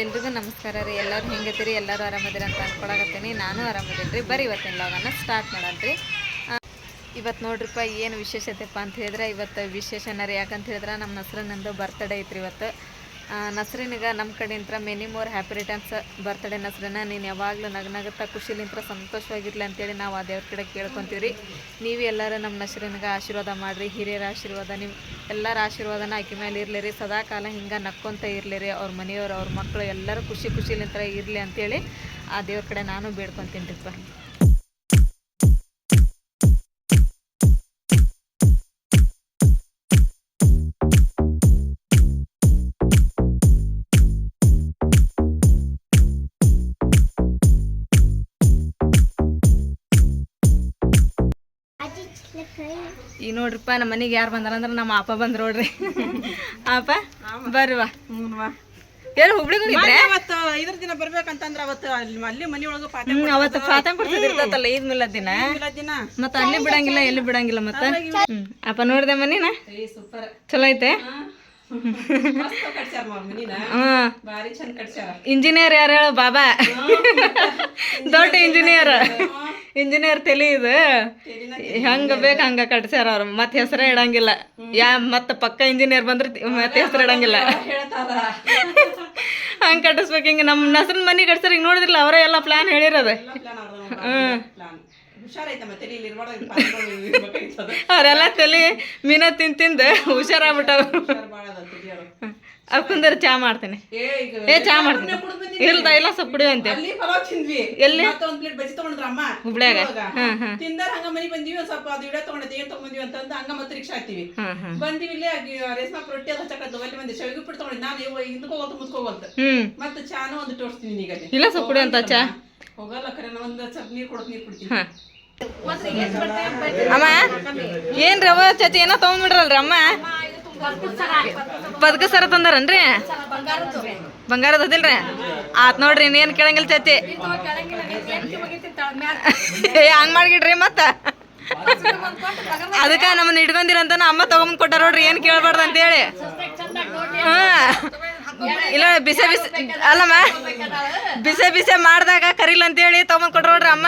ಎಲ್ರಿಗೂ ನಮಸ್ಕಾರ ರೀ. ಎಲ್ಲರೂ ಹೆಂಗೈತಿರಿ? ಎಲ್ಲರೂ ಆರಾಮದಿರಿ ಅಂತ ಅನ್ಕೊಳಕತ್ತೀನಿ. ನಾನು ಆರಾಮದಿನಿ ರೀ. ಬರ್ರಿ ಇವತ್ತಿನ ಲಾಗನ್ನು ಸ್ಟಾರ್ಟ್ ಮಾಡಲ್ರಿ. ಇವತ್ತು ನೋಡ್ರಿಪ್ಪ ಏನು ವಿಶೇಷತೆಪ್ಪ ಅಂತ ಹೇಳಿದ್ರೆ, ಇವತ್ತು ವಿಶೇಷನ ರೀ. ಯಾಕಂತ ಹೇಳಿದ್ರೆ ನಮ್ಮ ನಸ್ರನಂದು ಬರ್ತ್ಡೇ ಐತ್ರಿ ಇವತ್ತು. ನಸ್ರಿನಿಗೆ ನಮ್ಮ ಕಡೆಯಿಂದ many more happy returns birthday ನಸ್ರಿನ. ನೀನು ಯಾವಾಗಲೂ ನಗನಗುತ್ತಾ ಖುಷಿಲಿಂತ್ರ ಸಂತೋಷವಾಗಿರ್ಲಿ ಅಂತೇಳಿ ನಾವು ಆ ದೇವ್ರ ಕಡೆ ಕೇಳ್ಕೊತೀವಿ ರೀ. ನೀವು ಎಲ್ಲರೂ ನಮ್ಮ ನಸ್ರಿನಿಗೆ ಆಶೀರ್ವಾದ ಮಾಡಿರಿ. ಹಿರಿಯರ ಆಶೀರ್ವಾದ, ನೀವು ಎಲ್ಲರ ಆಶೀರ್ವಾದನ ಆಕೆ ಮೇಲೆ ಇರಲಿ ರೀ. ಸದಾಕಾಲ ಹಿಂಗೆ ನಕ್ಕೊಂತ ಇರಲಿ ರೀ. ಅವ್ರ ಮನೆಯವರು, ಅವ್ರ ಮಕ್ಕಳು ಎಲ್ಲರೂ ಖುಷಿಲಿಂತ್ರ ಇರಲಿ ಅಂತೇಳಿ ಆ ದೇವ್ರ ಕಡೆ ನಾನು ಬೇಡ್ಕೊತೀನಿ ರೀಪ್ಪ. ಈಗ ನೋಡ್ರಿಪ್ಪ ನಮ್ಮ ಮನೆಗೆ ಯಾರು ಬಂದಾರ ಅಂದ್ರೆ ನಮ್ಮ ಅಪ್ಪ ಬಂದ್ರು ನೋಡ್ರಿ. ಅಪ್ಪ ಬರ್ವಾ. ಏನು ಹುಬ್ಳಿಗೆ ಹೋಗಿದ್ರೆ ಅವತ್ತು ಇದ್ರ ದಿನ ಬರ್ಬೇಕಂತಂದ್ರ ಅವತ್ತು ಅಲ್ಲಿ ಮನಿಯೊಳಗ ಅವತ್ತು ಪಾತಂ ಕೊಡ್ತಿರ್ತಲ್ಲ ಈದ್ ಮಿಲ್ಲ ದಿನ ಮತ್ತ ಅಲ್ಲಿ ಬಿಡಂಗಿಲ್ಲ, ಎಲ್ಲಿ ಬಿಡಂಗಿಲ್ಲ. ಮತ್ತ ಅಪ್ಪ ನೋಡಿದೆ ಮನಿನ ಸೂಪರ್ ಚಲೋ ಐತೆ. ಇಂಜಿನಿಯರ್ ಯಾರು ಹೇಳು? ಬಾಬಾ ದೊಡ್ಡ ಇಂಜಿನಿಯರ್ ತಲಿ ಇದು. ಹೆಂಗ ಬೇಕ ಹಂಗ ಕಟ್ಸ್ಯಾರ ಅವ್ರು. ಮತ್ತೆ ಹೆಸರೇ ಇಡಂಗಿಲ್ಲ. ಮತ್ತ ಪಕ್ಕ ಇಂಜಿನಿಯರ್ ಬಂದ್ರೆ ಮತ್ತೆ ಹೆಸರು ಇಡಂಗಿಲ್ಲ. ಹಂಗ ಕಟ್ಟಿಸ್ಬೇಕು. ಹಿಂಗ ನಮ್ಮ ನಸ್ರನ್ ಮನಿ ಕಟ್ಸ್ಯಾರ. ಈಗ ನೋಡಿದ್ರಲ್ಲ ಅವರೇ ಎಲ್ಲ ಪ್ಲಾನ್ ಹೇಳಿರೋದ. ಅವ್ರೆಲ್ಲ ತಲಿ ಮೀನ ತಿಂದು ಹುಷಾರಾಗ್ಬಿಟ್ಟವ್ರು. ಅಕ್ಕಂದ್ರೆ ಚಾ ಮಾಡ್ತೇನೆ. ಚಾ ಮಾಡ್ತೀನಿ. ಇಲ್ಲ ಸ್ವಲ್ಪ ಕುಡಿಯುವಂತೆ. ಎಲ್ಲಿ ಹುಬ್ಳ್ಯಾಗ ತಿಂದಾರ ಹಂಗ ಮನಿ ಬಂದಿವಿ. ಸ್ವಲ್ಪ ಅದು ವಿಡಿಯೋ ತಗೊಂಡಿದ್ದೆ ಏನ್ ತಗೊಂಡಿವಿ ಅಂತಂದು ಹಂಗ ಮತ್ತೆ ರಿಕ್ಷಾ ಹಾಕ್ತಿವಿ. ಬಂದಿವಿ ಇಲ್ಲಿ ರೇಷ್ಮಾ ರೊಟ್ಟಿ ಅದು ಹಚ್ಚಕತ್ತು ಅಲ್ಲಿ ಬಂದೆ. ಶೇವಿಗೆ ಪಿಟ್ಟು ತಗೊಂಡಿದ್ದು ನಾನು ಹಿಂದಕೋಗಂತ ಮುತ್ಕೋಗಂತ ಮತ್ತೆ ಚಾನು ಒಂದು ತೋರಿಸ್ತೀನಿ ಈಗ. ಇಲ್ಲ ಸ್ವಲ್ಪ ಕುಡಿಯುವಂತ ಚಾ ಹೋಗಲ್ಲ ಖರೆ. ಒಂದು ಸ್ವಲ್ಪ ನೀರು ಕುಡ್ತೀನಿ. ಅಮ್ಮ ಏನ್ ರವ ಚಚಿ ಏನೋ ತಗೊಂಡ್ಬಿಡ್ರಲ್ರಿ ಅಮ್ಮ. ಬದುಕ ಸರ ತಂದಾರನ್ರಿ? ಬಂಗಾರದ ಅದಿಲ್ರಿ? ಆತ್ ನೋಡ್ರಿ. ಇನ್ನೇನ್ ಕೇಳಂಗಿಲ್ಲ ಚಚಿ. ಹಂಗ್ ಮಾಡ್ಗಿಡ್ರಿ. ಮತ್ತ ಅದಕ್ಕ ನಮ್ಮನ್ನ ಇಟ್ಕೊಂಡಿರಂತ ಅಮ್ಮ ತಗೊಂಡ್ ಕೊಟ್ಟಾರ ನೋಡ್ರಿ. ಏನ್ ಕೇಳ್ಬಾರ್ದು ಅಂತೇಳಿ. ಇಲ್ಲ ಬಿಸೆ ಅಲ್ಲಮ್ಮ ಬಿಸೆ ಮಾಡ್ದಾಗ ಕರಿಲ್ಲ ಅಂತೇಳಿ ತಗೊಂಡ್ ಕೊಟ್ರ ನೋಡ್ರಿ ಅಮ್ಮ.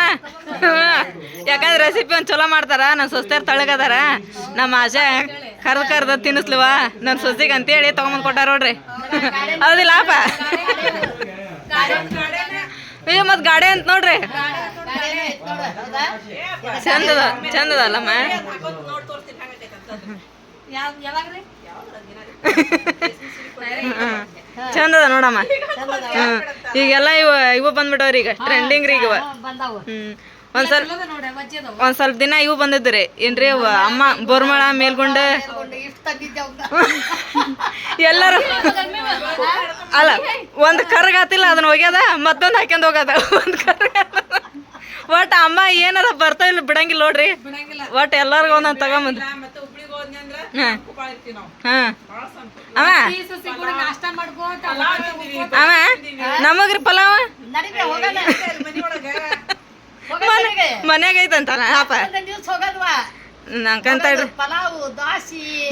ಯಾಕಂದ್ರೆ ರೆಸಿಪಿ ಒಂದ್ ಚಲೋ ಮಾಡ್ತಾರ. ನನ್ನ ಸೊಸ್ತಾರ ತಳಗದಾರ. ನಮ್ಮ ಆಶೆ ಕರ್ದ ತಿನ್ನಿಸ್ಲವ ನನ್ನ ಸೊಸಿಗೆ ಅಂತೇಳಿ ತಗೊಂಡ್ ಕೊಟ್ಟಾರ ನೋಡ್ರಿ. ಹೌದಿಲ್ಲ ಅಪ್ಪ? ಅಯ್ಯೋ ಮತ್ ಗಾಡಿ ಅಂತ ನೋಡ್ರಿ. ಚಂದದ ಅಲ್ಲಮ್ಮ. ಚಂದದ ನೋಡಮ್ಮ. ಈಗೆಲ್ಲ ಇವು ಬಂದ್ಬಿಟ್ಟವ್ರಿ. ಈಗ ಟ್ರೆಂಡಿಂಗ್ ರೀ ಇವ. ಒಂದ್ ಸ್ವಲ್ಪ ದಿನ ಇವು ಬಂದಿದ್ರಿ ಏನ್ರಿ ಅಮ್ಮ ಬೋರ್ಮಳ ಮೇಲ್ಗುಂಡ ಎಲ್ಲಾರು. ಅಲ್ಲ ಒಂದ್ ಕರ್ಗಾತಿಲ್ಲ ಅದನ್ನ ಒಗ್ಯದ ಮತ್ತೊಂದ್ ಹಾಕ್ಯಂಡ್ ಹೋಗದ. ಒಂದ್ ಕರ್ಗ ಒಟ್ ಅಮ್ಮ ಏನದ ಬರ್ತಾ ಇಲ್ಲ ಬಿಡಂಗಿಲ್ಲ ನೋಡ್ರಿ. ಒಟ್ ಎಲ್ಲಾರ್ಗು ಒಂದೊಂದ್ ತಗೊಂಬಂದ್. ಅವ ನಮಗ್ರಿ ಪಲಾವ ಮನ್ಯಾಗ ಐತಂತಲ್ಲ ಅಪ್ಪ. ನಂಕಂತ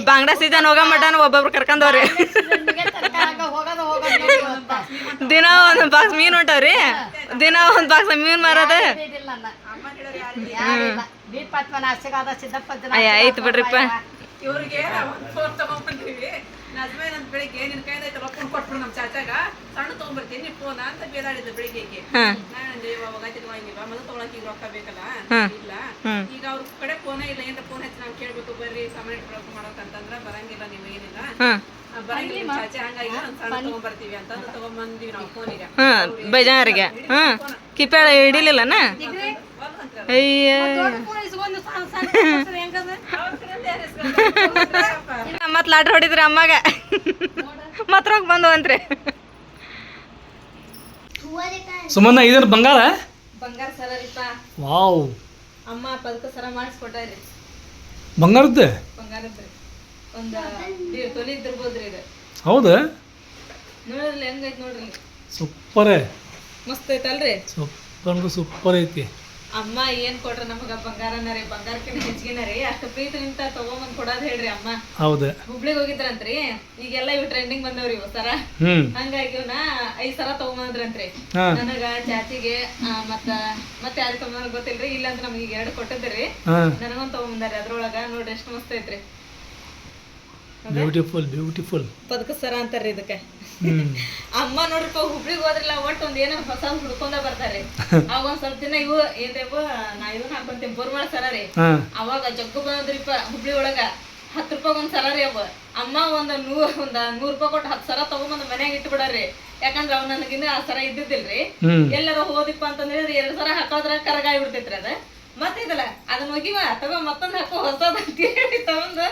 ಬಾಂಗ್ಡಾ ಸೀಸನ್ ಹೋಗೋ ಮಟನ್ ಒಬ್ಬೊಬ್ರು ಕರ್ಕೊಂಡವ್ರಿ. ದಿನ ಒಂದ್ ಬಾಕ್ಸ್ ಮೀನ್ ಹೊಂಟವ್ರಿ. ದಿನ ಒಂದ್ ಬಾಕ್ಸ್ ಮೀನ್ ಮಾರದ. ಆಯ್ತು ಬಿಡ್ರಿಪ್ಪ. ಇವ್ರಿಗೆ ತಗೊಂಡ್ಬಂದಿವಿ. ನಜ್ಮೇನ್ ಅಂತ ಬೆಳಿಗ್ಗೆ ನಿನ್ ಕೈದ ರೊಕ್ಕ ಕೊಟ್ರು ನಮ್ ಚಾಚಾಗ. ಸಣ್ಣ ತಗೊಂಡ್ಬರ್ತೀನಿ ಫೋನ್ ಅಂತ ಬೇದಾಡಿದ್ದೆ ಬೆಳಿಗ್ಗೆ. ಮೊದಲು ತಗೊಳಕ್ ಈಗ ರೊಕ್ಕ ಬೇಕಲ್ಲ. ಇಲ್ಲ ಈಗ ಅವ್ರ ಕಡೆ ಫೋನೇ ಇಲ್ಲ. ಏನ್ ಫೋನ್ ಹಚ್ಚಿ ನಾವ್ ಕೇಳ್ಬೇಕು ಬರ್ರಿ ಸಾಮಾನ್ಯ ರೊಕ್ಕ ಮಾಡೋಕಂತಂದ್ರ ಬರಂಗಿಲ್ಲ. ನೀವು ಏನಿಲ್ಲ ಬರಂಗಿಲ್ಲ ಚಾಚೆ. ಹಂಗಾಗಿ ಒಂದ್ ಸಣ್ಣ ತಗೊಂಡ್ಬರ್ತೀವಿ ಅಂತಂದು ತಗೊಂಡ್ಬಂದಿವಿ ನಾವು ಫೋನಿಗೆ. ಬೇಜಾರಿಗೆ ಕಿಪ್ಯಾಳ ಹಿಡಿಲಿಲ್ಲನ? ಅಯ್ಯ ಮತ್ ಲಾಟ್ರಿ ಹೊಡಿದ್ರಿ ಅಮ್ಮಾಗ. ಮತ್ ರೊಕ್ಕ ಬಂದವಂತ್ರಿ. ಸುಮನ್ನ ಇದರ ಬಂಗಾರ ಸರ ರೀಪ. ವಾವ್. ಅಮ್ಮ ಪದಕ ಸರ ಮಾಡಿಸ್ಕೊಟ್ಟಾರಿ. ಬಂಗಾರದ್ದೇ? ಬಂಗಾರದ್ರಿ. ಒಂದ್ ತೊಲಿ ಇದ್ದಿರ್ಬೋದ್ರಿ ಇದು. ಹೌದಾ? ನೋಡ್ರಿ ಹೆಂಗೈತಿ ನೋಡ್ರಿ. ಸೂಪರ್. ಮಸ್ತ್ ಐತಲ್ರಿ? ಸೂಪರ್ ಐತಿ. ಅಮ್ಮ ಏನ್ ಕೊಟ್ರ ನಮಗ ಬಂಗಾರನ ರೀ. ಬಂಗಾರಕ್ಕಿಂತ ಹೆಚ್ಚಿಗೆನ ರೀ. ಅಷ್ಟು ಪ್ರೀತಿನಿಂದ ತಗೊಂಬಂದ್ ಕೊಡೋದ್ ಹೇಳ್ರಿ ಅಮ್ಮ. ಹೌದ? ಹುಬ್ಳಿಗ್ ಹೋಗಿದ್ರಂತ್ರಿ. ಈಗೆಲ್ಲ ಇವ್ ಟ್ರೆಂಡಿಂಗ್ ಬಂದವ್ರಿ ಇವ್ ಸರ. ಹಂಗಾಗಿ ಇವ್ನ 5 ಸರ ತಗೊಂಬಂದ್ರಂತ್ರಿ ಹಾ. ನನಗ ಚಾಚಿಗೆ ಮತ್ತೆ ಯಾರು ತಗೊಂಡ್ ಗೊತ್ತಿಲ್ರಿ, ಇಲ್ಲ ಅಂತ ನಮ್ಗೆ 2 ಕೊಟ್ಟಿದ್ರಿ, ಹಾಂ ನನಗೊಂದು ತಗೊಂಬಂದಾರಿ. ಅದ್ರೊಳಗ ನೋಡ್ರಿ ಎಷ್ಟು ಮಸ್ತ್ ಐತ್ರಿ. Beautiful beautiful. ಪದಕ ಸರ ಅಂತಾರ್ರಿ ಇದಕ್ಕೆ. ಹ್ಞೂ ಅಮ್ಮ ನೋಡ್ರಿಪ್ಪ ಹುಬ್ಳಿಗೆ ಹೋದ್ರಲ್ಲ ಒಟ್ಟು ಒಂದ್ ಏನೋ ಹೊಸ ಹುಡ್ಕೊಂಡ ಬರ್ತಾರೆ. ಅವಾಗ ಒಂದ್ ಸ್ವಲ್ಪ ದಿನ ಇವು ಏನ್ರೇಪ ನಾ ಇದನ್ನ ಹಾಕೊಂತೀನಿ ಬೋರ್ಮಳ ಸರ ರೀ. ಹಾಂ ಅವಾಗ ಜಗ್ಗು ಬಂದ್ರಿಪ್ಪ ಹುಬ್ಳಿ ಒಳಗ 10 ರೂಪಾಯಿ ಒಂದ್ ಸರ ರೀ. ಅವ ಅಮ್ಮ ಒಂದ್ 100 ರೂಪಾಯಿ ಕೊಟ್ಟು 10 ಸರ ತಗೊಂಬಂದ್ ಮನ್ಯಾಗ ಇಟ್ಟು ಬಿಡಾರ್ರಿ. ಯಾಕಂದ್ರ ಅವ್ ನನಗಿನ್ನ ಆ ಸರ ಇದ್ದಿದ್ದಿಲ್ರಿ. ಹ್ಞೂ ಎಲ್ಲಾರ ಹೋದಿಪ್ಪ ಅಂತ ಹೇಳಿದ್ರೆ 2 ಸರ ಹಾಕೋದ್ರ ಕರಗಾಯಿ ಬಿಡ್ತೈತ್ರಿ ಅದ. ಮತ್ತೆ ಇದಲ್ಲ ಅದನ್ನ ಹೋಗಿವ ತಗೋ ಮತ್ತೊಂದ್ ಹಾಕೋ ಹೊಸದ ಅಂತ ಹೇಳಿ ತಗೊಂಡ್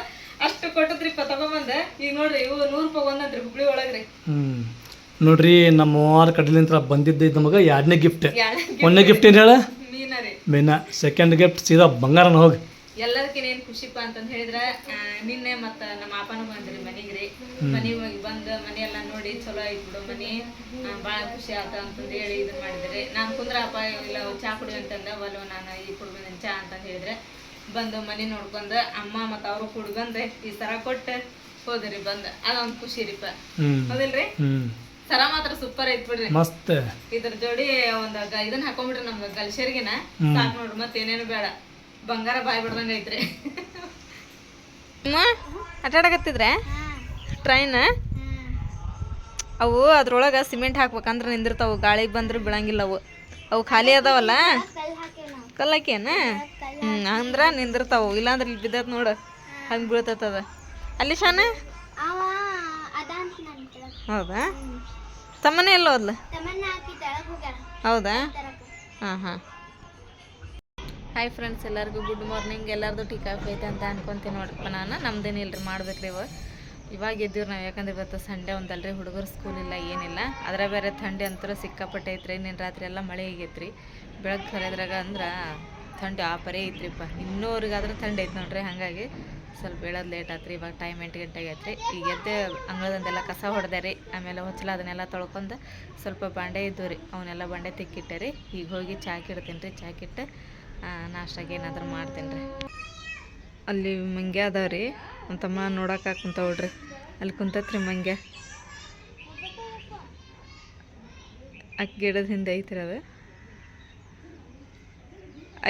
ಅಷ್ಟು ಕೊಟ್ಟದ್ರಿಪ್ಪ ತಗೊಂಬಂದ. ಈಗ ನೋಡ್ರಿ ಇವು 100 ರೂಪಾಯಿ ಒಂದಂತ್ರಿ ಹುಬ್ಳಿ ಒಳಗ್ರಿ. ನೋಡ್ರಿ ನಮ್ಮ ಅವ್ವಾರ ಕಡೆಲಿಂತ್ರ ಬಂದಿದ್ದ ನಮಗೆ 2ನೇ ಗಿಫ್ಟ್. 1ನೇ ಗಿಫ್ಟ್ ಏನು ಹೇಳ? ಮೀನ ರೀ. ಮೀನಾ. 2nd ಗಿಫ್ಟ್ ಸೀದಾ ಬಂಗಾರನ ಹೋಗಿ. ಎಲ್ಲದಕ್ಕಿನ ಏನ್ ಖುಷಿಪ್ಪ ಅಂತಂದ್ ಹೇಳಿದ್ರ ನಿನ್ನೆ ಮತ್ತ ನಮ್ಮ ಅಪ್ಪನೂ ಬಂದ್ರಿ ಮನಿಗ್ರಿ. ಮನಿಗೆ ಬಂದ್ ಮನಿ ಎಲ್ಲಾ ನೋಡಿ ಚಲೋ ಐತ್ ಬಿಡು ಮನಿ, ಬಾಳ ಖುಷಿ ಆತ ಅಂತಂದ್ ಹೇಳಿ ಇದನ್ ಮಾಡಿದ್ರಿ. ನಾನ್ ಕುಂದ್ರಪ್ಪ ಇಲ್ಲ ಚಾ ಕುಡಿ ಅಂತಂದ ಒಲ್ವ ನಾನು ಈ ಕುಡ್ಬಂದಿನ ಚಾ ಅಂತ ಹೇಳಿದ್ರೆ ಬಂದು ಮನಿ ನೋಡ್ಕೊಂಡ್ ಅಮ್ಮ ಮತ್ತ ಅವ್ರು ಕುಡ್ಬಂದ್ ಈ ಸರ ಕೊಟ್ಟ ಹೋದ್ರಿ. ಬಂದ್ ಅದೊಂದ್ ಖುಷಿ ರೀಪ, ಹೌದಿಲ್ರಿ? ಸರ ಮಾತ್ರ ಸೂಪರ್ ಐತ್ ಬಿಡ್ರಿ, ಮಸ್ತ್. ಇದ್ರ ಜೋಡಿ ಒಂದ್ ಇದನ್ನ ಹಾಕೊಂಡ್ಬಿಡ್ರಿ ನಮ್ಗ ಗಲ್ಶೇರಿಗಿನ ಸಾಕ್ ನೋಡ್ರಿ, ಮತ್ತ ಏನೇನು ಬೇಡ. ಬಂಗಾರ ಬಾಯ್ ಬಿಡ್ದಂಗ ಐತ್ರಿ. ಆಟ ಆಡಕತ್ತಿದ್ರೆ ಟ್ರೈನ್ ಅವು ಅದ್ರೊಳಗ ಸಿಮೆಂಟ್ ಹಾಕ್ಬೇಕಂದ್ರ ನಿಂದಿರ್ತಾವು, ಗಾಳಿಗೆ ಬಂದ್ರೆ ಬೀಳಂಗಿಲ್ಲ ಅವು. ಅವು ಖಾಲಿ ಅದಾವಲ್ಲ ಕಲ್ಲಾಕೇನ ಅಂದ್ರ ನಿಂದಿರ್ತಾವು, ಇಲ್ಲಾಂದ್ರೆ ಇಲ್ಲಿ ಬಿದ್ದತ್ ನೋಡ ಹಂಗೆ ಬೀಳ್ತದ ಅಲ್ಲಿ ಶಾನ. ಹೌದಾ? ತಮ್ಮನೇ ಎಲ್ಲ ಹೋದ್ಲ? ಹೌದಾ? ಹಾಂ ಹಾಂ. ಹಾಯ್ ಫ್ರೆಂಡ್ಸ್, ಎಲ್ಲರಿಗೂ ಗುಡ್ ಮಾರ್ನಿಂಗ್. ಎಲ್ಲರದು ಟೀ ಕಾಫಿ ಐತೆ ಅಂತ ಅನ್ಕೊಂತೀನಿ ನೋಡ್ರಪ್ಪ. ನಮ್ದೇನಿಲ್ಲ ರೀ, ಮಾಡ್ಬೇಕ್ರಿ ಇವಾಗ ಎದ್ದೀವ್ರಿ ನಾವು. ಯಾಕಂದ್ರೆ ಇವತ್ತು ಸಂಡೇ ಒಂದಲ್ರಿ, ಹುಡುಗರು ಸ್ಕೂಲ್ ಇಲ್ಲ ಏನಿಲ್ಲ. ಅದರ ಬೇರೆ ಥಂಡಿ ಅಂತೂ ಸಿಕ್ಕಾಪಟ್ಟೆ ಐತ್ರಿ. ನಿನ್ನ ರಾತ್ರಿ ಎಲ್ಲ ಮಳೆ ಆಗೈತ್ರಿ. ಬೆಳಗ್ಗೆ ಕರೆದ್ರಾಗ ಅಂದ್ರೆ ಥಂಡಿ ಆ ಪರಿ ಐತ್ರಿಪ್ಪ. ಇನ್ನೂವರೆಗಾದ್ರೆ ಥಂಡಿ ಐತೆ ನೋಡ್ರಿ. ಹಾಗಾಗಿ ಸ್ವಲ್ಪ ಹೇಳೋದು ಲೇಟ್ ಆತ್ರಿ. ಇವಾಗ ಟೈಮ್ 8 ಗಂಟೆಗೆ ಐತ್ರಿ. ಈಗ ಎದ್ದೆ ಅಂಗಳದಂದೆಲ್ಲ ಕಸ ಹೊಡೆದೆ ರೀ. ಆಮೇಲೆ ಹೊಚ್ಚಲ ಅದನ್ನೆಲ್ಲ ತೊಳ್ಕೊಂಡು ಸ್ವಲ್ಪ ಬಾಂಡೆ ಇದ್ದು ರೀ, ಅವನ್ನೆಲ್ಲ ಬಾಂಡೆ ತಿಕ್ಕಿಟ್ಟೆ ರೀ. ಈಗ ಹೋಗಿ ಚಾಕಿಡ್ತೀನಿ ರೀ. ಚಾಕಿಟ್ಟು ನಾಷ್ಟಾಗೆ ಏನಾದರೂ ಮಾಡ್ತೀನಿ ರೀ. ಅಲ್ಲಿ ಮಂಗ್ಯ ಅದಾವ ರೀ, ಅಂತಮ್ಮ ನೋಡಕ್ಕೆ ಕುಂತಾವ್ರಿ. ಅಲ್ಲಿ ಕುಂತತ್ರಿ ಮಂಗ್ಯ. ಅಕ್ಕಿ ಗಿಡದ ಹಿಂದೆ ಐತ್ರಿ ಅದು.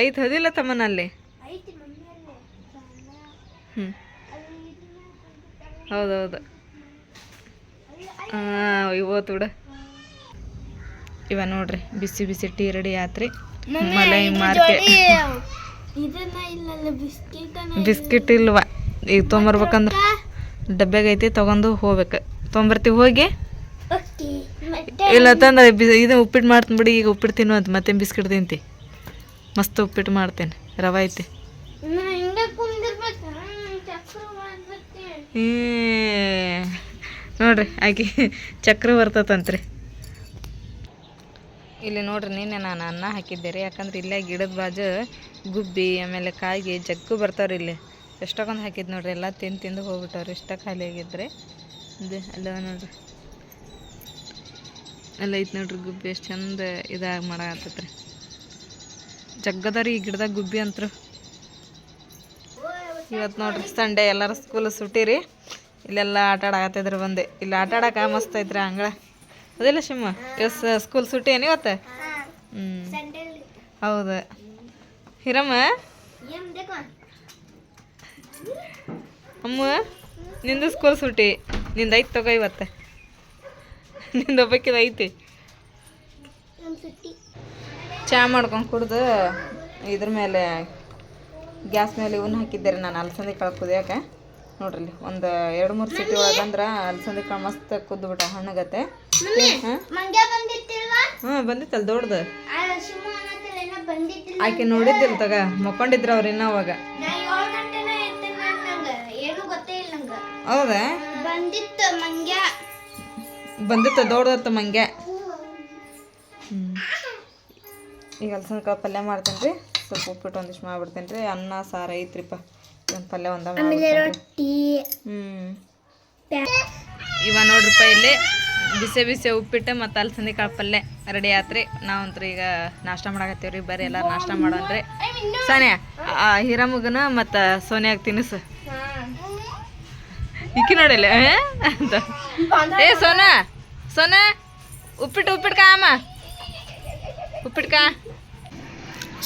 ಐತೆ ಹೋದಿಲ್ಲ ತಮ್ಮನ ಅಲ್ಲಿ? ಹೌದೌದು. ಹಾಂ ಇವತ್ತು ಬಿಡ. ಇವ ನೋಡ್ರಿ ಬಿಸಿ ಬಿಸಿ ಟೀ ರೆಡಿ ಆತ್ರಿ. ಮಲೈ ಮಾರ್ಕೆಟ್ ಬಿಸ್ಕಿಟ್ ಇಲ್ವ ಈಗ ತೊಗೊಂಬರ್ಬೇಕಂದ್ರೆ ಡಬ್ಬ್ಯಾಗ ಐತಿ, ತೊಗೊಂಡು ಹೋಗ್ಬೇಕು. ತೊಗೊಂಬರ್ತೀವಿ ಹೋಗಿ. ಇಲ್ಲ ತಂದ ಇದು ಉಪ್ಪಿಟ್ಟು ಮಾಡ್ತೀನಿ ಬಿಡಿ. ಈಗ ಉಪ್ಪಿಟ್ಟು ತಿನ್ನು ಅಂತ ಮತ್ತೆ ಬಿಸ್ಕಿಟ್ ತಿಂತಿ. ಮಸ್ತ್ ಉಪ್ಪಿಟ್ಟು ಮಾಡ್ತೇನೆ, ರವೆ ಐತಿ. ನೋಡ್ರಿ ಆಕೆ ಚಕ್ರ ಬರ್ತತಂತ್ರಿ. ಇಲ್ಲಿ ನೋಡ್ರಿ ನಿನ್ನೆ ನಾನು ಅನ್ನ ಹಾಕಿದ್ದೆ ರೀ. ಯಾಕಂದ್ರೆ ಇಲ್ಲೇ ಗಿಡದ ಬಾಜು ಗುಬ್ಬಿ ಆಮೇಲೆ ಕಾಯಿಗೆ ಜಗ್ಗು ಬರ್ತಾವ್ರಿ. ಇಲ್ಲಿ ಎಷ್ಟೊಂದು ಹಾಕಿದ್ದು ನೋಡ್ರಿ, ಎಲ್ಲ ತಿಂದು ಹೋಗ್ಬಿಟ್ಟವ್ರಿ. ಇಷ್ಟ ಖಾಲಿ ಆಗಿದ್ರೆ ಇದು ಅಲ್ಲ ನೋಡ್ರಿ, ಎಲ್ಲ ಐತೆ ನೋಡ್ರಿ ಗುಬ್ಬಿ. ಎಷ್ಟು ಚಂದ ಇದಾಗಿ ಮಾಡಾಕತ್ತೈತ್ರಿ. ಜಗ್ಗದ ರೀ ಈ ಗಿಡದಾಗ ಗುಬ್ಬಿ ಅಂತರು. ಇವತ್ತು ನೋಡ್ರಿ ಸಂಡೇ, ಎಲ್ಲರೂ ಸ್ಕೂಲ್ ಸುಟ್ಟಿ ರೀ. ಇಲ್ಲೆಲ್ಲ ಆಟ ಆಡಕತ್ತಿದ್ರು ಬಂದೆ. ಇಲ್ಲಿ ಆಟ ಆಡಕ್ಕೆ ಮಸ್ತ್ ಐತ್ರಿ ಅಂಗಳ. ಅದಿಲ್ಲ ಶಿಮ್ಮ, ಸ್ಕೂಲ್ ಸುಟ್ಟಿ ಏನು ಇವತ್ತು? ಹೌದು. ಹಿರಮ್ಮ ಅಮ್ಮ ನಿಂದು ಸ್ಕೂಲ್ ಸುಟ್ಟಿ, ನಿಂದು ಐತಿ ತಗೋ ಇವತ್ತು. ನಿಂದು ಒಬ್ಬಕ್ಕಿದ ಐತಿ. ಚಹಾ ಮಾಡ್ಕೊಂಡು ಕುಡ್ದು ಇದ್ರ ಮೇಲೆ ಗ್ಯಾಸ್ ಮೇಲೆ ಇವನ್ನ ಹಾಕಿದ್ದೆ ರೀ ನಾನು, ಅಲಸಂದೆ ಕಾಳು ಕುದಿಯೋಕೆ. ನೋಡ್ರಿ ಇಲ್ಲಿ ಒಂದು 2-3 ಸಿಟಿ ಒಳಗಂದ್ರೆ ಅಲಸಂದೆ ಕಾಳು ಮಸ್ತ್ ಕುದ್ದುಬಿಟ್ಟ ಹಣ್ಣಗತ್ತೆ. ಹಾಂ ಬಂದಿತ್ತಲ್ಲ ದೊಡ್ಡದು. ಆಕೆ ನೋಡಿದ್ದಿಲ್ಲ ತಗ, ಮಕ್ಕೊಂಡಿದ್ರು ಅವ್ರು ಇನ್ನೂ ಅವಾಗ. ಹೌದಾ? ಬಂದಿತ್ತು ದೊಡ್ಡದತ್ತ ಮಂಗ್ಯ. ಈಗ ಅಲಸಂದೆ ಕಾಳು ಪಲ್ಯ ಮಾಡ್ತೀನಿ ರೀ. ಸ್ವಲ್ಪ ಉಪ್ಪಿಟ್ಟು ಒಂದಿಷ್ಟು ಮಾಡ್ಬಿಡ್ತೀನಿ ರೀ. ಅನ್ನ ಸಾರು ಐತ್ರಿಪ್ಪ, ಒಂದು ಪಲ್ಯ ಒಂದ ಇವ ನೋಡ್ರಿಪ್ಪ ಇಲ್ಲಿ ಬಿಸಿ ಬಿಸಿ ಉಪ್ಪಿಟ್ಟು ಮತ್ತು ಅಲಸಂದೆ ಕಾಳು ಪಲ್ಯ ರೆಡಿ ಆತ್ರಿ. ನಾವಂತ್ರಿ ಈಗ ನಾಷ್ಟ ಮಾಡಾಕತ್ತೀವಿ ರೀ. ಬರ್ರಿ ಎಲ್ಲ ನಾಷ್ಟ ಮಾಡೋಣ್ರಿ. ಸಾನ್ಯಾ ಹಿರಮಗನ ಮತ್ತು ಸೋನ್ಯಾಗ ತಿನ್ನಿಸು. ಇಕ್ಕಿ ನೋಡಿಲ್ಲ ಅಂತ. ಏ ಸೋನಾ ಉಪ್ಪಿಟ್ಟು ಕಾ ಅಮ್ಮ ಉಪ್ಪಿಟ್ಟು ಕಾ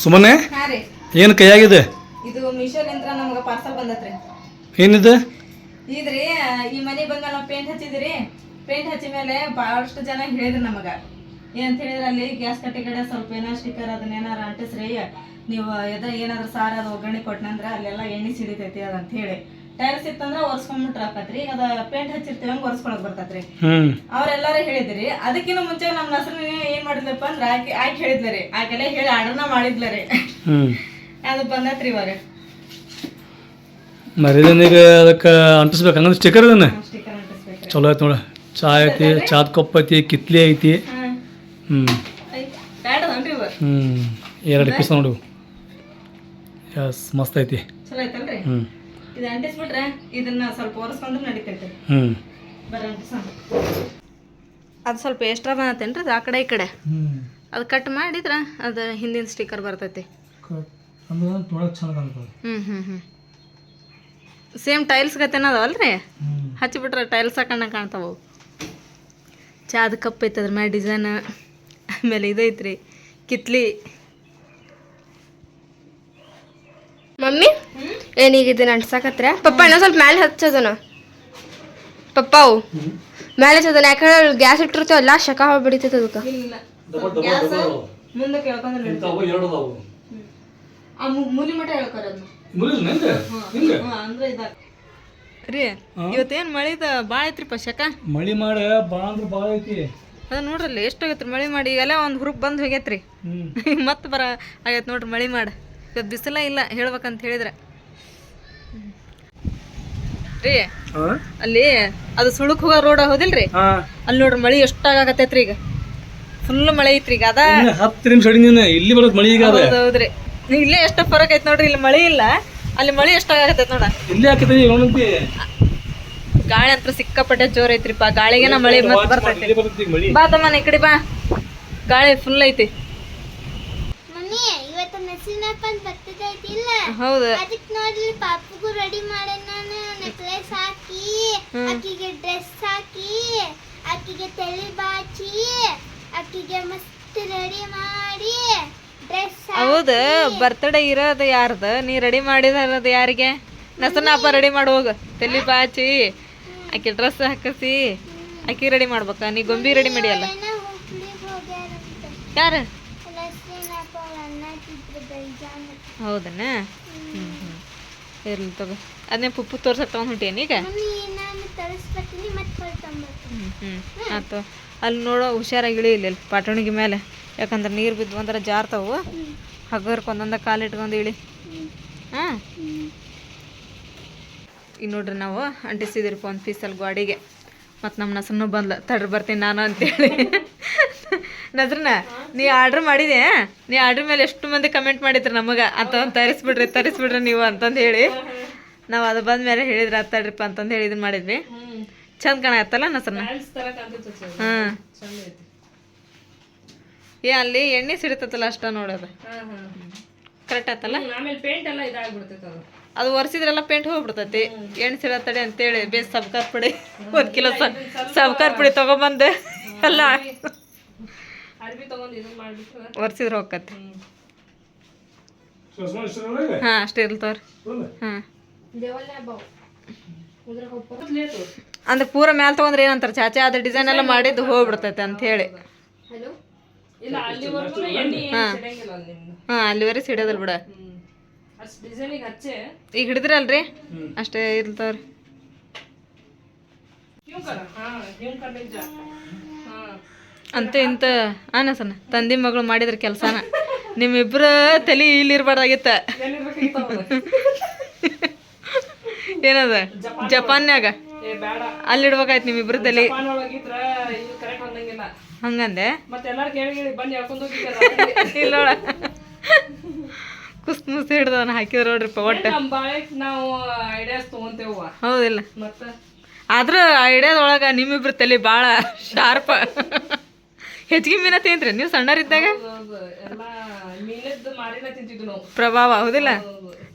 ಸುಮ್ಮನೆ ಹಾಂ ರೀ ಏನು ಕೈಯಾಗಿದೆ ಇದು ಮೀಶೋಲಿಂದ ನಮ್ಗೆ ಪಾರ್ಸಲ್ ಬಂದತ್ರಿ ಏನಿದೆ ಇದ್ರಿ ಈ ಮನೆ ಬಂದ್ಮೇಲೆ ನಾವು ಪೇಂಟ್ ಹಚ್ಚಿದ್ರಿ ಪೇಂಟ್ ಹಚ್ಚಿ ಮೇಲೆ ಭಾಳಷ್ಟು ಜನ ಹೇಳಿದ್ರು ನಮಗೆ ಏನಂತ ಹೇಳಿದ್ರೆ ಅಲ್ಲಿ ಗ್ಯಾಸ್ ಕಟ್ಟೆ ಕಡೆ ಸ್ವಲ್ಪ ಏನೋ ಸ್ಟಿಕ್ಕರ್ ಅದನ್ನೇನಾರ ಅಂಟಿಸ್ರಿ ನೀವು ಏನಾದ್ರು ಸಾರ ಅದು ಒಗ್ಗರಣೆ ಕೊಟ್ಟನಂದ್ರೆ ಅಲ್ಲೆಲ್ಲ ಎಣ್ಣೆ ಸಿಡಿತೈತಿ ಅದಂತ ಹೇಳಿ ಟೈಲ್ಸ್ ಇತ್ತಂದ್ರೆ ಒರೆಸ್ಕೊಂಡ್ಬಿಟ್ರೆ ಆಕತ್ರಿ ಅದ ಪೇಂಟ್ ಹಚ್ಚಿರ್ತೀವಿ ಹಂಗೆ ಒರೆಸ್ಕೊಳಕ್ ಬರ್ತೈತ್ರಿ ಅವ್ರೆಲ್ಲಾರು ಹೇಳಿದ್ರಿ ಅದಕ್ಕಿಂತ ಮುಂಚೆ ನಮ್ಮ ಹೆಸರು ಏನ್ ಮಾಡಿದ್ಲಪ್ಪ ಅಂದ್ರೆ ಆಕೆ ಹೇಳಿದ್ಲರಿ ಆಕೆಲ್ಲ ಹೇಳಿ ಆರ್ಡರ್ನ ಮಾಡಿದ್ಲರಿ ಅದು ಬಂದತ್ರಿ ಇವಾಗ ಮರಿದನಿಗೆ ಅದಕ್ಕೆ ಅಂಟಿಸ್ಬೇಕು ಹಂಗಂದ್ರೆ ಸ್ಟಿಕ್ಕರ್ ಅದನ್ನ ಸ್ಟಿಕ್ಕರ್ ಅಂಟಿಸ್ಬೇಕ್ರಿ ಚಲೋ ಐತಿ ನೋಡಿ ಚಾ ಐತಿ ಚಾದ ಕಪ್ ಐತಿ ಕಿತ್ಲಿ ಐತಿ ಬ್ಯಾಡದನ್ರಿ ಇವ 2 ಪೀಸ್ ನೋಡು ಎಸ್ ಮಸ್ತ್ ಐತಿ ಚಲೋ ಐತಲ್ರಿ ಇದು ಅಂಟಿಸ್ಬಿಟ್ರೆ ಇದನ್ನ ಸ್ವಲ್ಪ ಒರೆಸ್ಕೊಂಡ್ರೆ ನಡೀತೈತೆ ಬರ್ರಿ ಅಂಟಿಸೋಣ ಅದು ಸ್ವಲ್ಪ ಎಕ್ಸ್ಟ್ರಾ ಬಂದತ್ತೇನ್ರಿ ಅದು ಆ ಕಡೆ ಈ ಕಡೆ ಅದು ಕಟ್ ಮಾಡಿದ್ರೆ ಅದು ಹಿಂದಿನ ಸ್ಟಿಕ್ಕರ್ ಬರ್ತೈತಿ ಸೇಮ್ ಟೈಲ್ಸ್ ಗತೆನ ಅದಾವಲ್ರಿ ಹಚ್ಚಿಬಿಟ್ರೆ ಟೈಲ್ಸ್ ಹಾಕೊಂಡಂಗೆ ಕಾಣ್ತಾವು ಚಾದ ಕಪ್ ಐತೆ ಅದ್ರ ಮ್ಯಾಲೆ ಡಿಸೈನ್ ಆಮೇಲೆ ಇದೈತ್ರಿ ಕಿತ್ಲಿ ಮಮ್ಮಿ ಏನೀಗ ಇದನ್ನ ಅಂಟ್ಸಾಕತ್ರ ಪಪ್ಪ ಇನ್ನೊಂದು ಸ್ವಲ್ಪ ಮ್ಯಾಲೆ ಹಚ್ಚೋದನ ಪಪ್ಪಾವು ಮ್ಯಾಲೆ ಹಚ್ಚೋದನ ಯಾಕಂದ್ರೆ ಗ್ಯಾಸ್ ಇಟ್ಟಿರ್ತೀವಲ್ಲ ಶಕ ಹೊಳ್ಬಿಡಿತೈತೆ ಅದಕ್ಕೆ ಇಲ್ಲ ಗ್ಯಾಸ್ ಮುಂದೆ ಕೇಳ್ಕೊಂಡ್ರೆ ಆ ಮೂಲಿ ಮಠ ಹೇಳ್ಕೊರ ಅಂದ್ರೆ ಇದಾಗ ರೀ ಇವತ್ತೇನು ಮಳಿದ ಭಾಳ ಐತ್ರಿಪ್ಪ ಶಕ ಮಳಿ ಮಾಡ ಭಾಳ ಅಂದ್ರೆ ಭಾಳ ಐತಿ ಅದು ನೋಡ್ರಲ್ಲ ಎಷ್ಟಾಗೈತ್ರಿ ಮಳಿ ಮಾಡಿ ಎಲ್ಲ ಒಂದು ಹುರುಪ್ ಬಂದು ಹೋಗೈತ್ರಿ ಮತ್ತೆ ಆಗೈತೆ ನೋಡ್ರಿ ಮಳಿ ಮಾಡಿ ಇವತ್ತು ಬಿಸಿಲ ಇಲ್ಲ ಹೇಳ್ಬೇಕಂತ ಹೇಳಿದ್ರೆ ರೀ ಅಲ್ಲಿ ಅದು ಸುಳುಕ್ ಹೋಗೋ ರೋಡ್ ಹೌದಿಲ್ರಿ ಅಲ್ಲಿ ನೋಡ್ರಿ ಮಳಿ ಎಷ್ಟಾಗತ್ತೈತ್ರಿ ಈಗ ಫುಲ್ ಮಳೆ ಐತ್ರಿ ಈಗ ಅದ 10 ನಿಮಿಷ ಇಲ್ಲಿ ಬರೋದು ಮಳಿ ಈಗ ಹೌದ್ರಿ ಇಲ್ಲೇ ಎಷ್ಟು ಫರಕ್ ಐತಿ ನೋಡ್ರಿ ಇಲ್ಲಿ ಮಳಿ ಇಲ್ಲ ಅಲ್ಲಿ ಮಳಿ ಎಷ್ಟಾಗತ್ತೈತಿ ನೋಡ ಇಲ್ಲಿ ಹಾಕೈತಿ ಗಾಳಿ ಅಂತೂ ಸಿಕ್ಕಾಪಟ್ಟೆ ಜೋರ್ ಐತ್ರಿಪ್ಪ ಗಾಳಿಗೆನ ಮಳಿ ಮತ್ತೆ ಬರ್ತೈತಿ ಬಾ ತಮ್ಮನ ಈ ಕಡೆ ಬಾ ಗಾಳಿ ಫುಲ್ ಐತಿ ಮಮ್ಮಿ ಇವತ್ತು ಮೆಸಿನಪ್ಪ ಅಂತ ಬರ್ತೈತಿ ಇಲ್ಲ ಹೌದು ಅದಕ್ಕೆ ನೋಡ್ಲಿ ಪಾಪಗೂ ರೆಡಿ ಮಾಡೆ ನಾನು ನೆಕ್ಲೆಸ್ ಹಾಕಿ ಅಕ್ಕಿಗೆ ಡ್ರೆಸ್ ಹಾಕಿ ಅಕ್ಕಿಗೆ ತಲೆ ಬಾಚಿ ಅಕ್ಕಿಗೆ ಮಸ್ತ್ ರೆಡಿ ಮಾಡಿ ಡ್ರೆಸ್ ಹೌದು ಬರ್ತ್ಡೇ ಇರೋದು ಯಾರ್ದು ನೀ ರೆಡಿ ಮಾಡಿರೋದು ಯಾರಿಗೆ ನಸನಪ್ಪ ರೆಡಿ ಮಾಡಿ ಹೋಗು ತಲೆ ಬಾಚಿ ಆಕೆ ಡ್ರೆಸ್ ಹಾಕಿಸಿ ಆಕಿ ರೆಡಿ ಮಾಡ್ಬೇಕ ನೀ ಗೊಂಬಿ ರೆಡಿ ಮಾಡಿಯಲ್ಲ ಯಾರು ಹೌದನ ಇರ್ಲಿ ತಗೋ ಅದನ್ನೇ ಪುಪ್ಪು ತೋರ್ಸಕ್ ತಗೊಂಡ್ ಹೊಂಟೇನಿ ಈಗ ಆಯ್ತು ಅಲ್ಲಿ ನೋಡೋ ಹುಷಾರಾಗಿ ಇಳಿ ಪಾಟಣಿಗೆ ಮೇಲೆ ಯಾಕಂದ್ರೆ ನೀರು ಬಿದ್ದು ಅಂದ್ರೆ ಜಾರ್ತಾವು ಹಗ್ಗರ್ಕ ಒಂದೊಂದ ಕಾಲಿಟ್ಕೊಂಡು ಇಳಿ ಹಾಂ ಈಗ ನೋಡ್ರಿ ನಾವು ಅಂಟಿಸಿದಿರಪ್ಪ ಒಂದು ಪೀಸಲ್ಲಿ ಗಾಡಿಗೆ ಮತ್ತು ನಮ್ಮ ನಸನ್ನು ಬಂದ್ಲ ತಡ್ರಿ ಬರ್ತೀನಿ ನಾನು ಅಂತೇಳಿ ನಜ್ರನ ನೀ ಆರ್ಡ್ರ್ ಮಾಡಿದೆ ನೀ ಆರ್ಡ್ರ್ ಮೇಲೆ ಎಷ್ಟು ಮಂದಿ ಕಮೆಂಟ್ ಮಾಡಿದ್ರಿ ನಮಗೆ ಅಂತ ತರಿಸ್ಬಿಡ್ರಿ ನೀವು ಅಂತಂದು ಹೇಳಿ ನಾವು ಅದು ಬಂದ ಮೇಲೆ ಹೇಳಿದ್ರೆ ತಡ್ರಿಪ್ಪ ಅಂತಂದು ಹೇಳಿ ಇದನ್ನ ಮಾಡಿದ್ವಿ ಚಂದ ಕಾಣತ್ತಲ್ಲ ನಸರ್ನ ಹಾಂ ಏ ಅಲ್ಲಿ ಎಣ್ಣೆ ಸಿಡಿತತ್ತಲ್ಲ ಅಷ್ಟ ನೋಡೋದು ಕರೆಕ್ಟ್ ಆಯ್ತಲ್ಲ ಅದು ಒರೆಸಿದ್ರೆಲ್ಲ ಪೇಂಟ್ ಹೋಗ್ಬಿಡ್ತೈತಿ ಎಣ್ಣೆ ಸಿಡತ್ತಡೆ ಅಂತೇಳಿ ಬೇಸ್ ಸಬ್ಕಾರ್ ಪುಡಿ 1 ಕಿಲೋ ಸಬ್ಕಾರ್ ಪುಡಿ ತೊಗೊಂಬಂದು ಎಲ್ಲ ಒರೆಸಿದ್ರೆ ಹೋಗತ್ತೆ ಹಾಂ ಅಷ್ಟೇ ಇರ್ಲ್ತವ್ರಿ ಹಾಂ ಅಂದ್ರೆ ಪೂರ ಮ್ಯಾಲೆ ತೊಗೊಂಡ್ರೆ ಏನಂತಾರೆ ಚಾಚಾ ಅದ್ರ ಡಿಸೈನ್ ಎಲ್ಲ ಮಾಡಿದ್ದು ಹೋಗ್ಬಿಡ್ತೈತೆ ಅಂತ ಹೇಳಿ ಹಾಂ ಅಲ್ಲಿವರೆಗೆ ಸಿಡೋದಲ್ಲ ಬಿಡ ಈಗ ಹಿಡಿದ್ರಲ್ರಿ ಅಷ್ಟೇ ಇರ್ತಾವ್ರಿ ಅಂತ ಇಂತ ಅನಸನ ತಂದಿ ಮಗಳು ಮಾಡಿದ್ರ ಕೆಲಸನ ನಿಮ್ಮಿಬ್ರ ತಲೆ ಇಲ್ಲಿರ್ಬಾರ್ದಾಗಿತ್ತ ಏನದ ಜಪಾನ್ಯಾಗ ಅಲ್ಲಿಡ್ಬೇಕಾಯ್ತು ನಿಮ್ಮಿಬ್ರ ತಲೆ ಹಂಗಂದೆ ಇಲ್ಲ ಕುಸ್ ಮುಸ್ ಹಿಡ್ದವನ್ನ ಹಾಕಿದ್ರ ನೋಡ್ರಿಪ್ಪ ಒಟ್ಟು ಹೌದಿಲ್ಲ ಆದ್ರೂ ಐಡಿಯಾದೊಳಗ ನಿಮ್ಮಿಬ್ರು ತಲೆ ಭಾಳ ಶಾರ್ಪ ಹೆಚ್ಚಿಗೆ ಮೀನ ತಿಂತ್ರಿ ನೀವು ಸಣ್ಣರಿದ್ದಾಗ ಪ್ರಭಾವ ಹೌದಿಲ್ಲ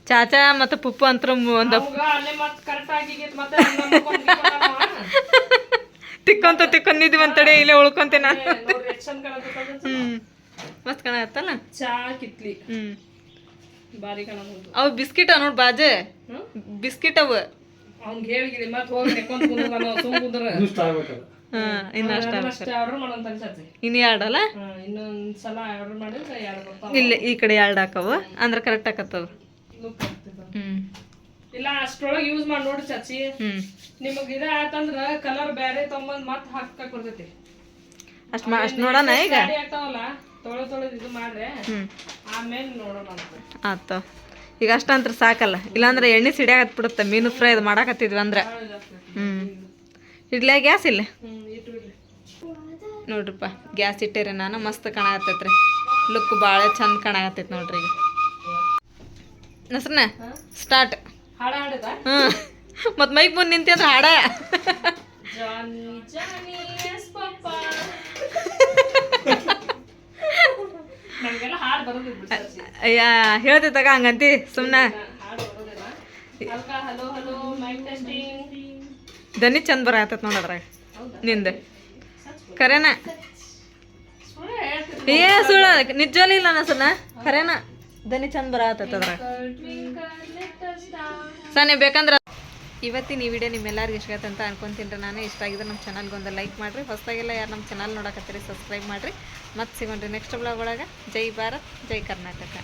ಚಾಚಾ ಮತ್ತು ಪುಪ್ಪು ಅಂತ ಒಂದು ತಿಕ್ಕೊಂತ ನಿದ್ದೆ ಬಂತಡೆ ಇಲ್ಲೇ ಉಳ್ಕೊಂತೆ ನಾನು. ನೋಡ್ರಿ ಎಷ್ಟ್ ಚಂದ ಕಾಣಕತ್ತದ. ಮಸ್ತ್ ಕಾಣತ್ತಲ್ಲ. ಚಾ ಕಿತ್ಲಿ ಬಾರಿ ಕಾಣಬಹುದು. ಅವು ಬಿಸ್ಕಿಟ್ ನೋಡ್ ಬಾಜೆ ಬಿಸ್ಕಿಟ್ ಅವು. ಅವ್ನ್ಗೆ ಹೇಳಿಗಿರಿ ಮತ್ತೆ ಹೋಗಿ ನೆಕ್ಕೊಂತ ಕುಂದ್ರ ಸುಮ್ ಕುಂದ್ರ ಇನ್ನು ಅಷ್ಟೇ ಆರ್ಡರ್ ಮಾಡೋಂತ ಅನ್ಸತ್ತೆ. ಇನ್ನು ಎರಡಲ್ಲ ಇನ್ನೊಂದ್ಸಲ ಆರ್ಡರ್ ಮಾಡಿದ್ರೆ ಎರಡು ಬರ್ತಾವ. ಇಲ್ಲ ಈ ಕಡೆ ಎರಡು ಹಾಕವು ಅಂದ್ರೆ ಕರೆಕ್ಟ್ ಆಕತ್ತವ. ಲುಕ್ ಆಗ್ತದ. ಇಲ್ಲ ಅಷ್ಟ್ರೊಳಗೆ ಯೂಸ್ ಮಾಡಿ ನೋಡಿ ಚಾಚಿ. ನಿಮಗ್ ಇದ ಆತಂದ್ರ ಕಲರ್ ಬ್ಯಾರೆ ತಗೊಂಬಂದ್ ಮತ್ ಹಾಕಕ್ ಬರ್ತೈತಿ. ಅಷ್ಟ್ ನೋಡೋಣ ಈಗ. ಆಗ್ತಾವಲ್ಲ ತೊಳೆದ್ ಇದು ಮಾಡ್ರೆ ಆಮೇಲೆ ನೋಡೋಣ ಅಂತ. ಆತ ಈಗ ಅಷ್ಟಂತ್ರ ಸಾಕಲ್ಲ, ಇಲ್ಲಾಂದ್ರೆ ಎಣ್ಣೆ ಸಿಡಿಯಾಗತ್ ಬಿಡುತ್ತೆ ಮೀನು ಫ್ರೈ ಅದು ಮಾಡಾಕತ್ತಿದ್ವಿ ಅಂದ್ರೆ. ಇಡ್ಲಿ ಗ್ಯಾಸ್ ಇಲ್ಲ ನೋಡ್ರಿಪ್ಪ, ಗ್ಯಾಸ್ ಇಟ್ಟಿರಿ ನಾನು. ಮಸ್ತ್ ಕಾಣಾಕತ್ತೈತ್ರಿ, ಲುಕ್ ಭಾಳ ಚಂದ ಕಾಣಾಕತ್ತೈತಿ ನೋಡ್ರಿ. ಈಗ ನಸ್ರನ ಸ್ಟಾರ್ಟ್. ಹಾಡ ಹಾಡದ ಮತ್ತು ಮೈಕ್ ಮುಂದೆ ನಿಂತಿ ಅಂದ್ರೆ ಹಾಡ. ಜಾನಿ ಜಾನಿ ಎಸ್ ಪಪ್ಪ. ನಮಗೆಲ್ಲ ಹಾಡು ಬರೋದಿಲ್ಲ. ಅಯ್ಯ ಹೇಳ್ತೈತಾಗ ಹಂಗಂತಿ ಸುಮ್ಮನೆ. ಹಾಡು ಬರೋದಿಲ್ಲ. ಅಲ್ಕ ಹಲೋ ಹಲೋ ಮೈಕ್ ಟೆಸ್ಟಿಂಗ್. ದನಿ ಚಂದ ಬರತ್ತೈತೆ ನೋಡದ್ರಾಗ ನಿಂದ. ಖರೇನ ಏ ಸುಳ್ಳ ನಿಜವಲ್ಲ ಇಲ್ಲ ನಸನ ಖರೇನ ದನಿ ಚಂದ ಬರತ್ತೈತೆ ಅದ್ರಾಗ. ಸನೇ ಬೇಕಂದ್ರೆ ಇವತ್ತಿನ ಈ ವಿಡಿಯೋ ನಿಮ್ಮೆಲ್ಲರಿಗೂ ಇಷ್ಟ ಆಯ್ತು ಅಂತ ಅನ್ಕೊಂತೀನಿ. ನಾನು ಇಷ್ಟ ಆಗಿದ್ರೆ ನಮ್ಮ ಚಾನಲ್ಗೆ ಒಂದು ಲೈಕ್ ಮಾಡಿರಿ. ಹೊಸದಾಗೆಲ್ಲ ಯಾರು ನಮ್ಮ ಚಾನಲ್ ನೋಡಕತ್ತೀರಿ ಸಬ್ಸ್ಕ್ರೈಬ್ ಮಾಡಿರಿ. ಮತ್ತೆ ಸಿಗೋಣ್ರಿ ನೆಕ್ಸ್ಟ್ ಬ್ಲಾಗ್ ಒಳಗೆ. ಜೈ ಭಾರತ್ ಜೈ ಕರ್ನಾಟಕ.